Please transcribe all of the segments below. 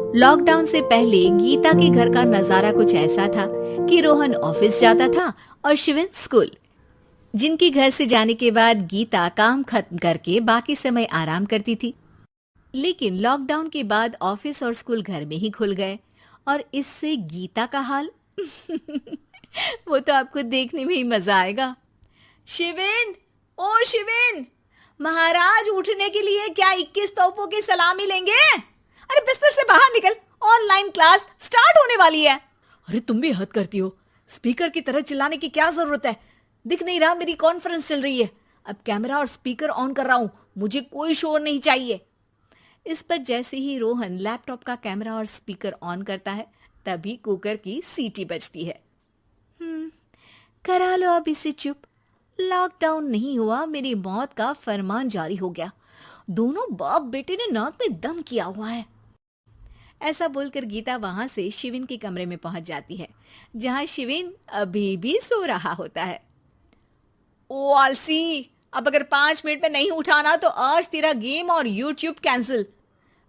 Lockdown से पहले गीता के घर का नजारा कुछ ऐसा था कि रोहन ऑफिस जाता था और शिविन स्कूल। जिनके घर से जाने के बाद गीता काम खत्म करके बाकी समय आराम करती थी। लेकिन लॉकडाउन के बाद ऑफिस और स्कूल घर में ही खुल गए और इससे गीता का हाल वो तो आपको देखने में ही मजा आएगा। शिविन, ओ शिविन, महाराज उठने के लिए क्या 21 तोपों की सलामी लेंगे? अरे बिस्तर से बाहर निकल, ऑनलाइन क्लास स्टार्ट होने वाली है। अरे तुम भी हद करती हो, स्पीकर की तरह चिल्लाने की क्या जरूरत है? दिख नहीं रहा मेरी कॉन्फ्रेंस चल रही है। अब कैमरा और स्पीकर ऑन कर रहा हूं, मुझे कोई शोर नहीं चाहिए। इस पर जैसे ही रोहन लैपटॉप का कैमरा और स्पीकर ऑन करता है तभी कुकर की सीटी बजती है। करा लो अब इसे चुप। लॉकडाउन नहीं हुआ, मेरी मौत का फरमान जारी हो गया। दोनों बाप बेटे ने नाक में दम किया हुआ है। ऐसा बोलकर गीता वहां से शिविन के कमरे में पहुंच जाती है, जहां शिविन अभी भी सो रहा होता है। ओ आलसी, अब अगर 5 मिनट में नहीं उठाना तो आज तेरा गेम और यूट्यूब कैंसिल।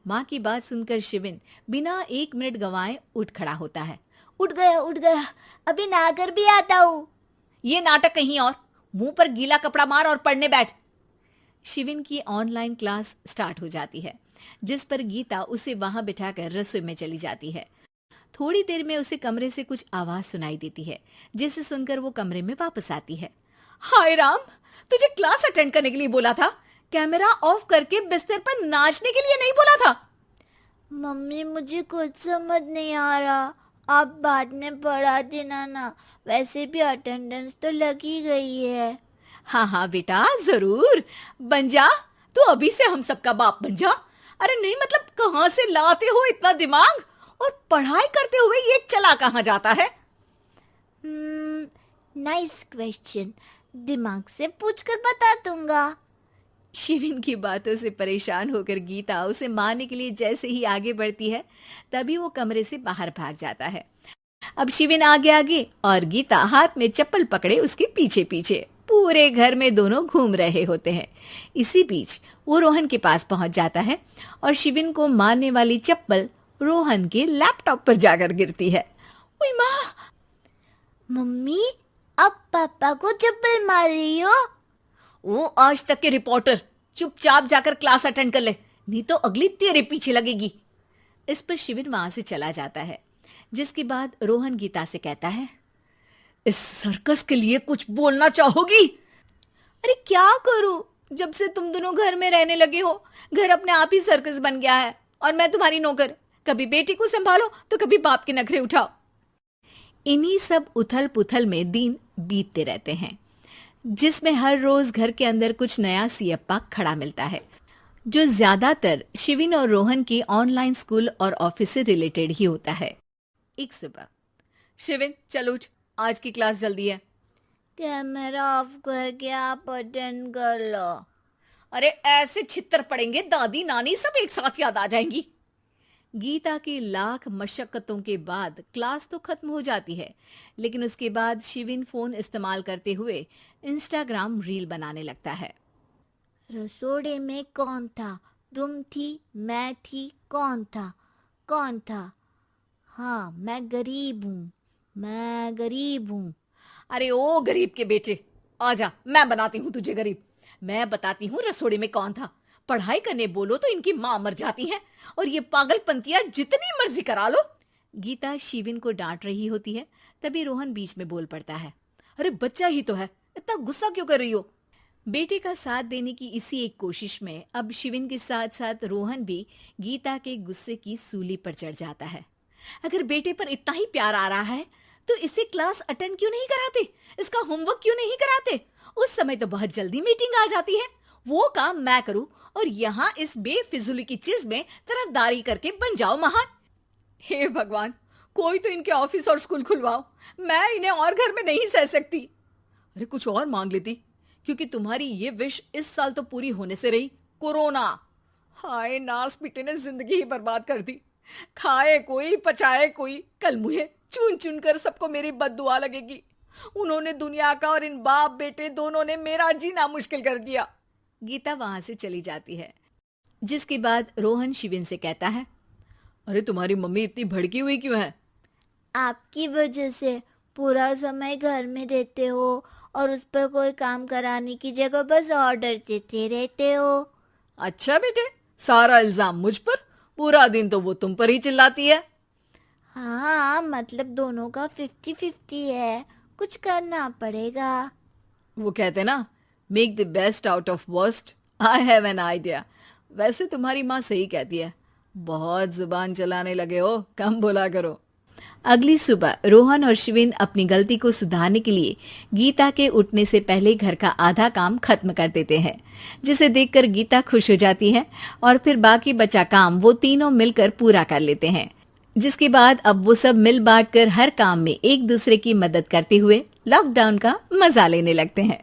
माँ की बात सुनकर शिविन बिना 1 मिनट गंवाए उठ खड़ा होता है। उठ गया, अभी नहाकर भी आता हूँ। ये नाटक कहीं और, मुंह पर गीला कपड़ा मार और पढ़ने बैठ। शिविन की ऑनलाइन क्लास स्टार्ट हो जाती है, जिस पर गीता उसे वहां बिठाकर रसोई में चली जाती है। थोड़ी देर में उसे कमरे से कुछ आवाज सुनाई देती है, जिसे सुनकर वो कमरे में वापस आती है। हाय राम, तुझे क्लास अटेंड करने के लिए बोला था, कैमरा ऑफ करके बिस्तर पर नाचने के लिए नहीं बोला था। मम्मी मुझे कुछ समझ नहीं आ रहा, आप बाद में पढ़ा देना ना, वैसे भी अटेंडेंस तो लगी गई है। हाँ हाँ बेटा, जरूर बन जा। तू अभी से हम सबका बाप बन जा। अरे नहीं मतलब कहाँ से लाते हो इतना दिमाग, और पढ़ाई करते हुए ये चला कहाँ जाता है? नाइस क्वेश्चन, दिमाग से पूछकर बता दूंगा। शिविन की बातों से परेशान होकर गीता उसे मारने के लिए जैसे ही आगे बढ़ती है तभी वो कमरे से बाहर भाग जाता है। अब शिविन आगे आगे और गीता हाथ में चप्पल पकड़े उसके पीछे पीछे पूरे घर में दोनों घूम रहे होते हैं। इसी बीच वो रोहन के पास पहुंच जाता है और शिविन को मारने वाली चप्पल रोहन के लैपटॉप पर जाकर गिरती है। ओए माँ! मम्मी, अब पापा को चप्पल मार रही हो? वो आज तक के रिपोर्टर, चुपचाप जाकर क्लास अटेंड कर ले, नहीं तो अगली तेरे पीछे लगेगी। इस पर शिविन वहां से चला जाता है, जिसके बाद रोहन गीता से कहता है, इस सर्कस के लिए कुछ बोलना चाहोगी? अरे क्या करूं, जब से तुम दोनों घर में रहने लगे हो, घर अपने आप ही सर्कस बन गया है और मैं तुम्हारी नौकर। कभी बेटी को संभालो तो कभी बाप के नखरे उठाओ। इन्हीं सब उथल पुथल में दिन बीतते रहते हैं, जिसमें हर रोज घर के अंदर कुछ नया सियप्पा खड़ा मिलता है, जो ज्यादातर शिविन और रोहन की ऑनलाइन स्कूल और ऑफिस से रिलेटेड ही होता है। एक सुबह, शिविन चल उठ, आज की क्लास जल्दी है। कैमरा ऑफ करके आप अटेंड कर लो। अरे ऐसे छित्तर पड़ेंगे, दादी नानी सब एक साथ याद आ जाएंगी। गीता की लाख मशक्कतों के बाद क्लास तो खत्म हो जाती है, लेकिन उसके बाद शिविन फोन इस्तेमाल करते हुए इंस्टाग्राम रील बनाने लगता है। रसोड़े में कौन था? तुम थी, मैं थी, कौन था? कौन था? हाँ, मैं गरीब हूँ। अरे ओ गरीब के बेटे, आजा, मैं बनाती हूँ तुझे गरीब। मैं बताती हूँ रसोड़े में कौन था। पढ़ाई करने बोलो तो इनकी माँ मर जाती है, और ये पागलपंतियां जितनी मर्जी करा लो। गीता शिविन को डांट रही होती है, तभी रोहन बीच में बोल पड़ता है। अरे बच्चा ही तो है, इतना गुस्सा क्यों कर रही हो? बेटे का साथ देने की इसी एक कोशिश में अब शिविन के साथ साथ रोहन भी गीता के गुस्से की सूली पर चढ़ जाता है। अगर बेटे पर इतना ही प्यार आ रहा है तो इसे क्लास अटेंड क्यों नहीं कराते, इसका होमवर्क क्यों नहीं कराते? उस समय तो बहुत जल्दी मीटिंग आ जाती है, वो काम मैं करूं और यहाँ इस बेफिजुली की चीज में तरफदारी करके बन जाओ महान। हे भगवान, कोई तो इनके ऑफिस और स्कूल खुलवाओ, मैं इन्हें और घर में नहीं सह सकती। अरे कुछ और मांग लेती, क्योंकि तुम्हारी ये विश इस साल तो पूरी होने से रही, कोरोना। हाय नास पिटे ने जिंदगी ही बर्बाद कर दी। खाए कोई पचाए कोई, कल मुझे चुन चुन कर सबको मेरी बद्दुआ लगेगी। उन्होंने दुनिया का और इन बाप बेटे दोनों ने मेरा जीना मुश्किल कर दिया। गीता वहां से चली जाती है, जिसके बाद रोहन शिविन से कहता है, अरे तुम्हारी मम्मी इतनी भड़की हुई क्यों है? आपकी वजह से पूरा समय घर में रहते हो और उस पर कोई काम कराने की जगह बस ऑर्डर देते रहते हो। अच्छा बेटे, सारा इल्जाम मुझ पर, पूरा दिन तो वो तुम पर ही चिल्लाती है। हाँ, मतलब दोनों का 50-50 है, कुछ करना पड़ेगा। वो कहते ना, make the best out of worst. I have an idea. वैसे तुम्हारी माँ सही कहती है, बहुत जुबान चलाने लगे हो, कम बोला करो। अगली सुबह रोहन और शिविन अपनी गलती को सुधारने के लिए गीता के उठने से पहले घर का आधा काम खत्म कर देते हैं, जिसे देखकर गीता खुश हो जाती है और फिर बाकी बचा काम वो तीनों मिलकर पूरा कर लेते हैं। जिसके बाद अब वो सब मिल बांट कर हर काम में एक दूसरे की मदद करते हुए लॉकडाउन का मजा लेने लगते हैं।